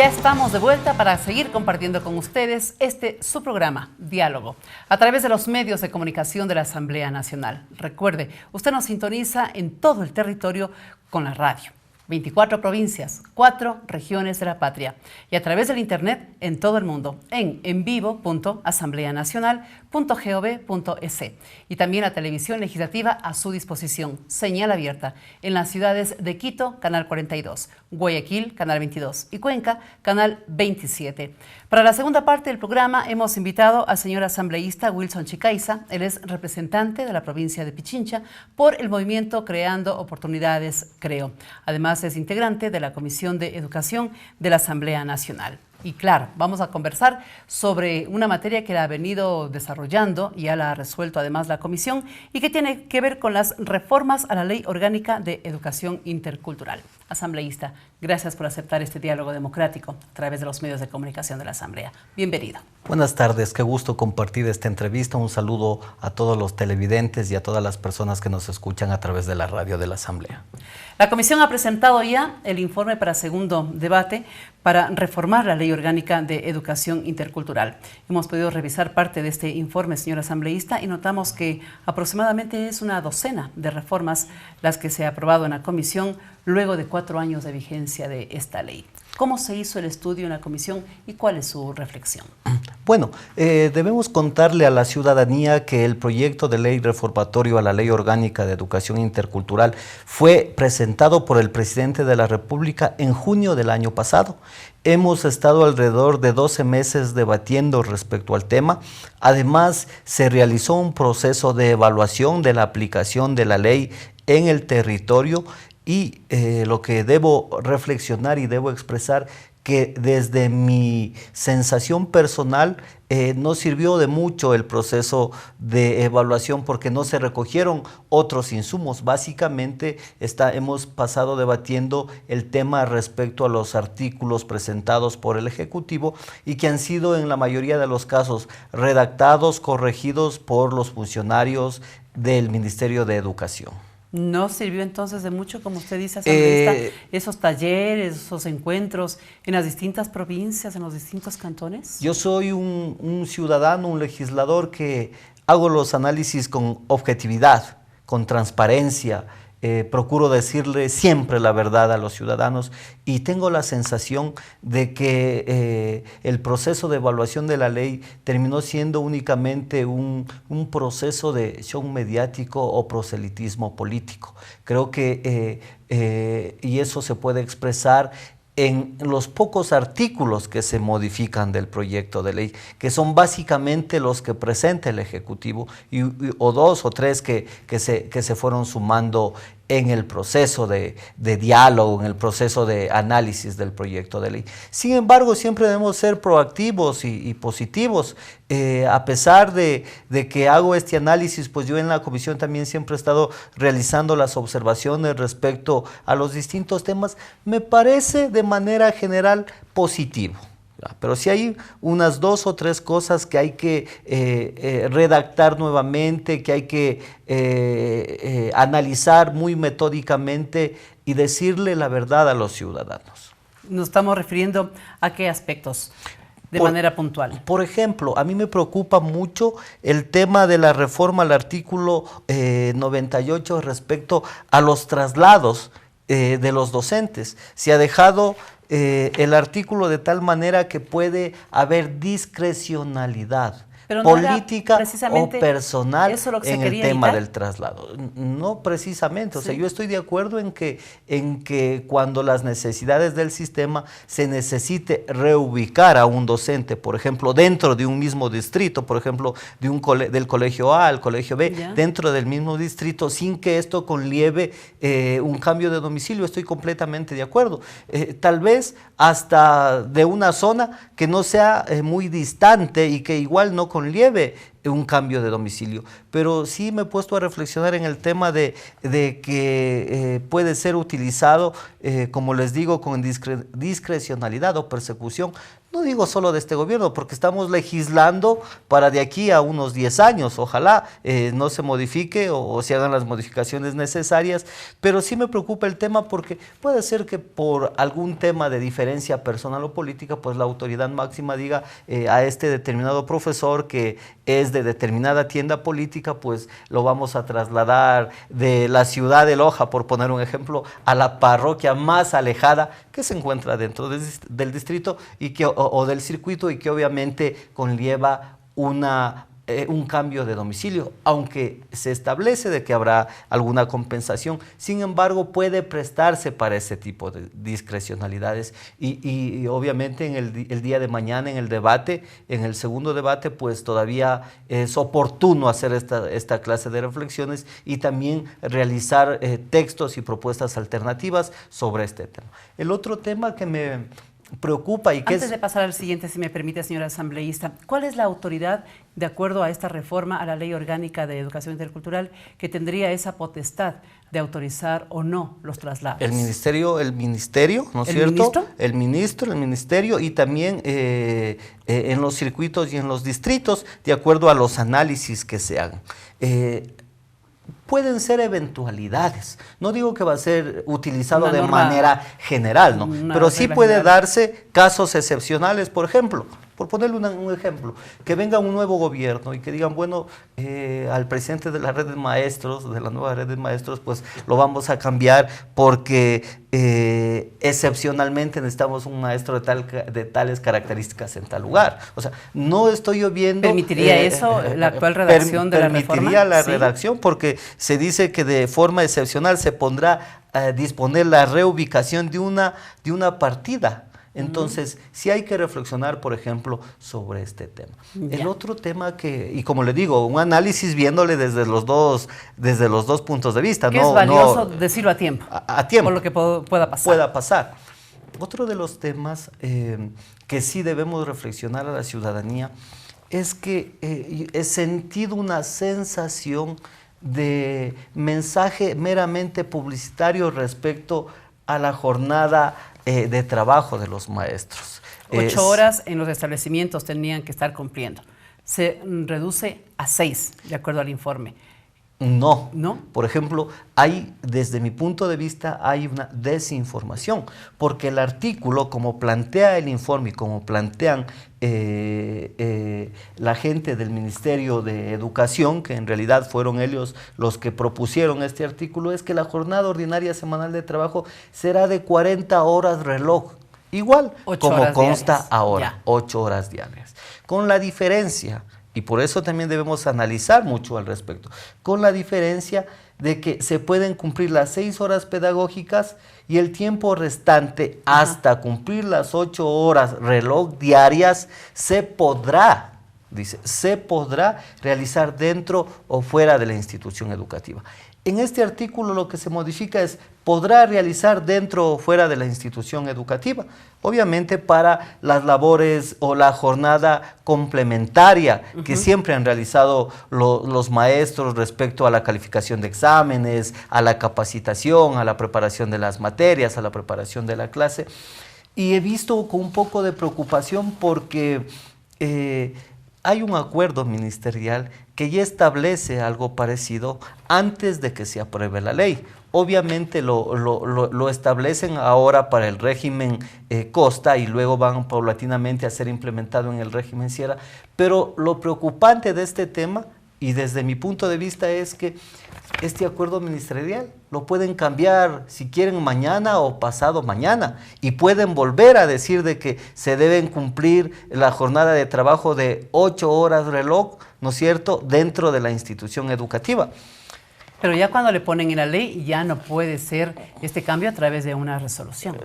estamos de vuelta para seguir compartiendo con ustedes su programa, Diálogo, a través de los medios de comunicación de la Asamblea Nacional. Recuerde, usted nos sintoniza en todo el territorio con la radio. 24 provincias, 4 regiones de la patria y a través del internet en todo el mundo en vivo.asambleanacional.gov.es y también la televisión legislativa a su disposición, señal abierta en las ciudades de Quito, canal 42, Guayaquil, canal 22 y Cuenca, canal 27. Para la segunda parte del programa hemos invitado al señor asambleísta Wilson Chicaiza. Él es representante de la provincia de Pichincha por el movimiento Creando Oportunidades Creo. Además es integrante de la Comisión de Educación de la Asamblea Nacional. Y claro, vamos a conversar sobre una materia que la ha venido desarrollando y ya la ha resuelto además la comisión y que tiene que ver con las reformas a la Ley Orgánica de Educación Intercultural. Asambleísta, gracias por aceptar este diálogo democrático a través de los medios de comunicación de la Asamblea. Bienvenido. Buenas tardes, qué gusto compartir esta entrevista. Un saludo a todos los televidentes y a todas las personas que nos escuchan a través de la radio de la Asamblea. La comisión ha presentado ya el informe para segundo debate para reformar la Ley Orgánica de Educación Intercultural. Hemos podido revisar parte de este informe, señor asambleísta, y notamos que aproximadamente es una docena de reformas las que se ha aprobado en la comisión luego de 4 años de vigencia de esta ley. ¿Cómo se hizo el estudio en la comisión y cuál es su reflexión? Bueno, debemos contarle a la ciudadanía que el proyecto de ley reformatorio a la Ley Orgánica de Educación Intercultural fue presentado por el presidente de la República en junio del año pasado. Hemos estado alrededor de 12 meses debatiendo respecto al tema. Además, se realizó un proceso de evaluación de la aplicación de la ley en el territorio y lo que debo reflexionar y debo expresar que desde mi sensación personal no sirvió de mucho el proceso de evaluación porque no se recogieron otros insumos. Básicamente hemos pasado debatiendo el tema respecto a los artículos presentados por el Ejecutivo y que han sido en la mayoría de los casos redactados, corregidos por los funcionarios del Ministerio de Educación. ¿No sirvió entonces de mucho, como usted dice, asambleísta, esos talleres, esos encuentros en las distintas provincias, en los distintos cantones? Yo soy un ciudadano, un legislador que hago los análisis con objetividad, con transparencia, procuro decirle siempre la verdad a los ciudadanos y tengo la sensación de que el proceso de evaluación de la ley terminó siendo únicamente un proceso de show mediático o proselitismo político. Creo que, y eso se puede expresar en los pocos artículos que se modifican del proyecto de ley, que son básicamente los que presenta el Ejecutivo, o 2 o 3 que se fueron sumando en el proceso de diálogo, en el proceso de análisis del proyecto de ley. Sin embargo, siempre debemos ser proactivos y positivos. A pesar de que hago este análisis, pues yo en la comisión también siempre he estado realizando las observaciones respecto a los distintos temas. Me parece de manera general positivo. Pero sí hay unas 2 o 3 cosas que hay que redactar nuevamente, que hay que analizar muy metódicamente y decirle la verdad a los ciudadanos. Nos estamos refiriendo a qué aspectos de manera puntual. Por ejemplo, a mí me preocupa mucho el tema de la reforma al artículo 98 respecto a los traslados de los docentes. Se ha dejado el artículo de tal manera que puede haber discrecionalidad política o personal en el tema del traslado. No precisamente, o sea, yo estoy de acuerdo en que cuando las necesidades del sistema se necesite reubicar a un docente, por ejemplo, dentro de un mismo distrito, por ejemplo, del colegio A al colegio B, dentro del mismo distrito, sin que esto conlleve un cambio de domicilio, estoy completamente de acuerdo. Tal vez hasta de una zona que no sea muy distante y que igual no conlleve un cambio de domicilio. Pero sí me he puesto a reflexionar en el tema de que puede ser utilizado, como les digo, con discrecionalidad o persecución. No digo solo de este gobierno, porque estamos legislando para de aquí a unos 10 años. Ojalá no se modifique o se hagan las modificaciones necesarias, pero sí me preocupa el tema porque puede ser que por algún tema de diferencia personal o política, pues la autoridad máxima diga a este determinado profesor que es de determinada tienda política, pues lo vamos a trasladar de la ciudad de Loja, por poner un ejemplo, a la parroquia más alejada que se encuentra dentro del distrito y que, o del circuito, y que obviamente conlleva un cambio de domicilio, aunque se establece de que habrá alguna compensación. Sin embargo, puede prestarse para ese tipo de discrecionalidades y obviamente en el día de mañana, en el debate, en el segundo debate, pues todavía es oportuno hacer esta clase de reflexiones y también realizar textos y propuestas alternativas sobre este tema. El otro tema que me preocupa y que Antes de pasar al siguiente, si me permite, señora asambleísta, ¿cuál es la autoridad, de acuerdo a esta reforma a la Ley Orgánica de Educación Intercultural, que tendría esa potestad de autorizar o no los traslados? El ministerio, ¿no es cierto? ¿Ministro? El ministerio y también en los circuitos y en los distritos, de acuerdo a los análisis que se hagan. Pueden ser eventualidades, no digo que va a ser utilizado de manera general, ¿no? Pero sí puede darse casos excepcionales, por ejemplo, por ponerle un ejemplo, que venga un nuevo gobierno y que digan, bueno, al presidente de la red de maestros, de la nueva red de maestros, pues lo vamos a cambiar porque excepcionalmente necesitamos un maestro de tales características en tal lugar. O sea, no estoy yo viendo... ¿Permitiría eso la actual redacción de la reforma? Permitiría la redacción porque se dice que de forma excepcional se pondrá a disponer la reubicación de una partida. Entonces, sí hay que reflexionar, por ejemplo, sobre este tema. El otro tema y como le digo, un análisis viéndole desde los dos puntos de vista. Que es valioso decirlo a tiempo. A tiempo. Por lo que pueda pasar. Otro de los temas que sí debemos reflexionar a la ciudadanía es que he sentido una sensación de mensaje meramente publicitario respecto a la jornada de trabajo de los maestros. 8 horas en los establecimientos tenían que estar cumpliendo. Se reduce a 6, de acuerdo al informe. No. ¿No? Por ejemplo, desde mi punto de vista, hay una desinformación, porque el artículo, como plantea el informe y como plantean la gente del Ministerio de Educación, que en realidad fueron ellos los que propusieron este artículo, es que la jornada ordinaria semanal de trabajo será de 40 horas reloj, igual como consta diarias. Ahora, 8 horas diarias. Con la diferencia, y por eso también debemos analizar mucho al respecto, con la diferencia de que se pueden cumplir las 6 horas pedagógicas y el tiempo restante hasta cumplir las 8 horas reloj diarias se podrá realizar dentro o fuera de la institución educativa. En este artículo lo que se modifica es podrá realizar dentro o fuera de la institución educativa, obviamente para las labores o la jornada complementaria que siempre han realizado los maestros respecto a la calificación de exámenes, a la capacitación, a la preparación de las materias, a la preparación de la clase. Y he visto con un poco de preocupación porque hay un acuerdo ministerial que ya establece algo parecido antes de que se apruebe la ley. Obviamente lo establecen ahora para el régimen Costa y luego van paulatinamente a ser implementado en el régimen Sierra, pero lo preocupante de este tema, y desde mi punto de vista, es que este acuerdo ministerial lo pueden cambiar si quieren mañana o pasado mañana y pueden volver a decir de que se deben cumplir la jornada de trabajo de 8 horas reloj, ¿no es cierto?, dentro de la institución educativa. Pero ya cuando le ponen en la ley, ya no puede ser este cambio a través de una resolución.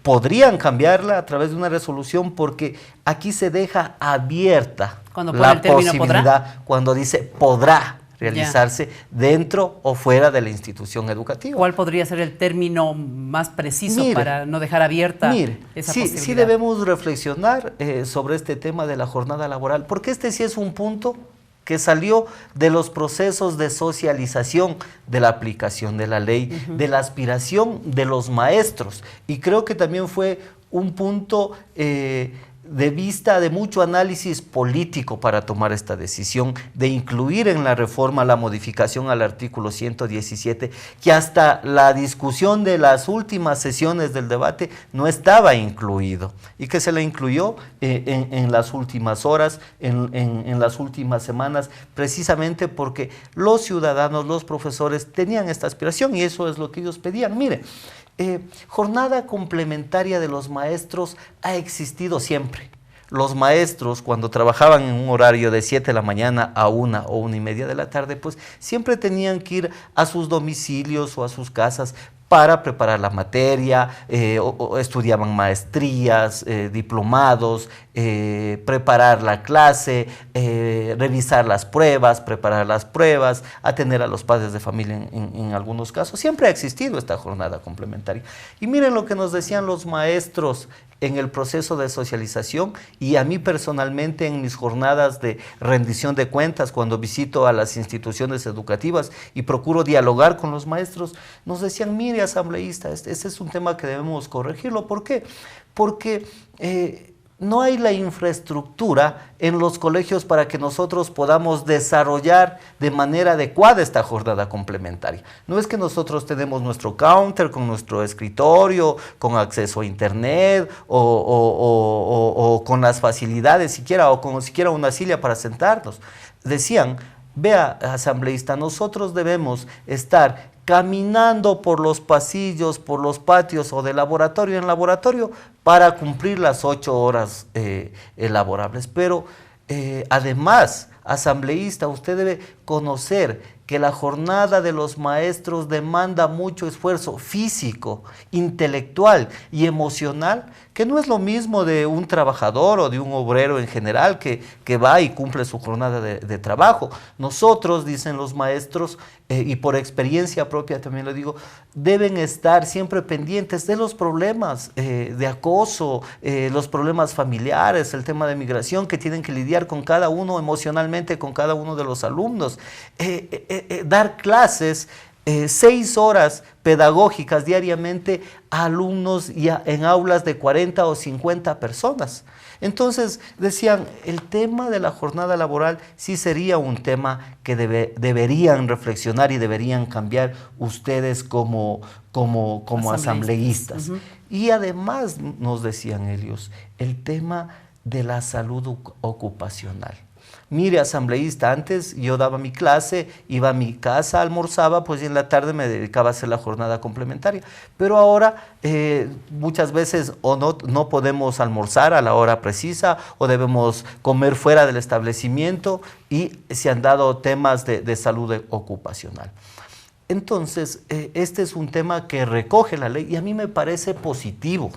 Podrían cambiarla a través de una resolución porque aquí se deja abierta la posibilidad cuando dice podrá realizarse dentro o fuera de la institución educativa. ¿Cuál podría ser el término más preciso para no dejar abierta esa posibilidad? Sí debemos reflexionar sobre este tema de la jornada laboral, porque este sí es un punto que salió de los procesos de socialización de la aplicación de la ley, de la aspiración de los maestros. Y creo que también fue un punto de vista de mucho análisis político para tomar esta decisión de incluir en la reforma la modificación al artículo 117, que hasta la discusión de las últimas sesiones del debate no estaba incluido, y que se le incluyó en las últimas horas, en las últimas semanas, precisamente porque los ciudadanos, los profesores tenían esta aspiración, y eso es lo que ellos pedían. Mire, jornada complementaria de los maestros ha existido siempre. Los maestros, cuando trabajaban en un horario de 7 de la mañana a 1 o 1:30 de la tarde, pues siempre tenían que ir a sus domicilios o a sus casas para preparar la materia, o estudiaban maestrías, diplomados, preparar la clase, revisar las pruebas, preparar las pruebas, atender a los padres de familia en algunos casos. Siempre ha existido esta jornada complementaria. Y miren lo que nos decían los maestros en el proceso de socialización, y a mí personalmente en mis jornadas de rendición de cuentas, cuando visito a las instituciones educativas y procuro dialogar con los maestros, nos decían: mire, asambleísta, este es un tema que debemos corregirlo. ¿Por qué? Porque no hay la infraestructura en los colegios para que nosotros podamos desarrollar de manera adecuada esta jornada complementaria. No es que nosotros tenemos nuestro counter con nuestro escritorio, con acceso a internet o con las facilidades siquiera, o con siquiera una silla para sentarnos. Decían: vea, asambleísta, nosotros debemos estar caminando por los pasillos, por los patios o de laboratorio en laboratorio para cumplir las 8 horas laborables. Pero además, asambleísta, usted debe conocer que la jornada de los maestros demanda mucho esfuerzo físico, intelectual y emocional, que no es lo mismo de un trabajador o de un obrero en general que va y cumple su jornada de trabajo. Nosotros, dicen los maestros, y por experiencia propia también lo digo, deben estar siempre pendientes de los problemas de acoso, los problemas familiares, el tema de migración, que tienen que lidiar con cada uno emocionalmente, con cada uno de los alumnos. Dar clases 6 horas pedagógicas diariamente a alumnos en aulas de 40 o 50 personas. Entonces decían, el tema de la jornada laboral sí sería un tema que deberían reflexionar y deberían cambiar ustedes como asambleístas. Y además nos decían ellos, el tema de la salud ocupacional. Mire, asambleísta, antes yo daba mi clase, iba a mi casa, almorzaba, pues y en la tarde me dedicaba a hacer la jornada complementaria. Pero ahora muchas veces o no podemos almorzar a la hora precisa, o debemos comer fuera del establecimiento, y se han dado temas de salud ocupacional. Entonces, este es un tema que recoge la ley y a mí me parece positivo.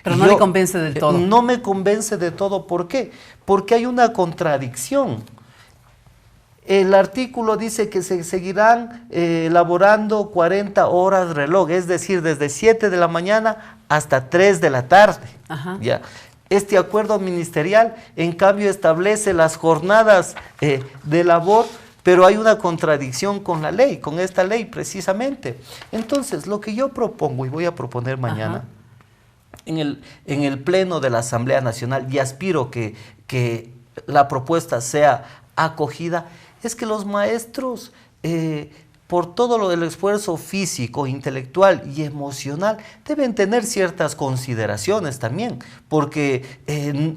Pero no le convence del todo. No me convence de todo. ¿Por qué? Porque hay una contradicción. El artículo dice que se seguirán laborando 40 horas reloj, es decir, desde 7 de la mañana hasta 3 de la tarde. ¿Ya? Este acuerdo ministerial, en cambio, establece las jornadas de labor, pero hay una contradicción con la ley, con esta ley precisamente. Entonces, lo que yo propongo, y voy a proponer mañana, en el Pleno de la Asamblea Nacional, y aspiro que la propuesta sea acogida, es que los maestros, por todo lo del esfuerzo físico, intelectual y emocional, deben tener ciertas consideraciones también, porque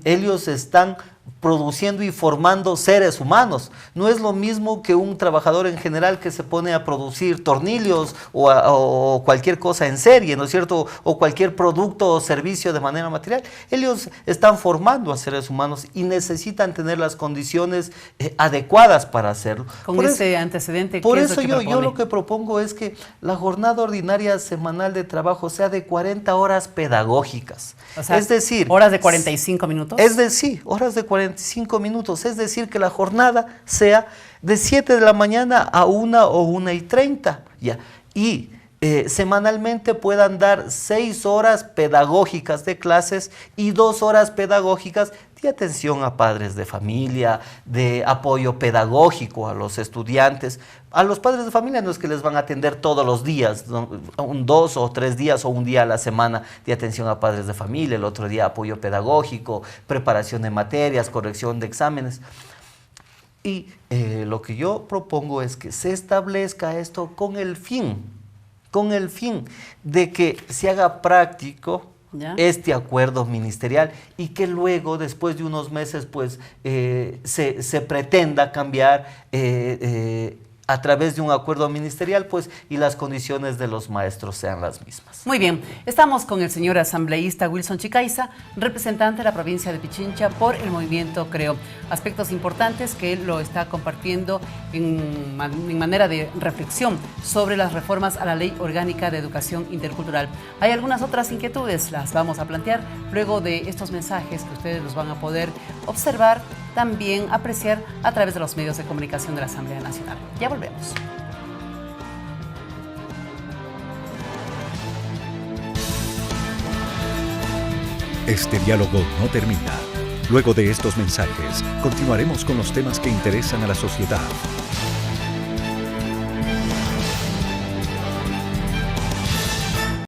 ellos están produciendo y formando seres humanos. No es lo mismo que un trabajador en general que se pone a producir tornillos o cualquier cosa en serie, ¿no es cierto? O cualquier producto o servicio de manera material. Ellos están formando a seres humanos y necesitan tener las condiciones adecuadas para hacerlo. Con ese antecedente, por eso yo lo que propongo es que la jornada ordinaria semanal de trabajo sea de 40 horas pedagógicas. O sea, es decir, horas de 45 minutos. Es decir, horas de 45 minutos, es decir, que la jornada sea de 7 de la mañana a 1 o 1:30, ¿ya? Y semanalmente puedan dar 6 horas pedagógicas de clases y 2 horas pedagógicas de atención a padres de familia, de apoyo pedagógico a los estudiantes. A los padres de familia no es que les van a atender todos los días, ¿no? 2 o 3 días o un día a la semana de atención a padres de familia, el otro día apoyo pedagógico, preparación de materias, corrección de exámenes. Y lo que yo propongo es que se establezca esto con el fin de que se haga práctico este acuerdo ministerial y que luego, después de unos meses, pues se pretenda cambiar a través de un acuerdo ministerial, pues, y las condiciones de los maestros sean las mismas. Muy bien, estamos con el señor asambleísta Wilson Chicaiza, representante de la provincia de Pichincha por el movimiento Creo. Aspectos importantes que él lo está compartiendo en manera de reflexión sobre las reformas a la Ley Orgánica de Educación Intercultural. Hay algunas otras inquietudes, las vamos a plantear luego de estos mensajes que ustedes los van a poder observar, también apreciar a través de los medios de comunicación de la Asamblea Nacional. Ya volvemos. Este diálogo no termina. Luego de estos mensajes, continuaremos con los temas que interesan a la sociedad.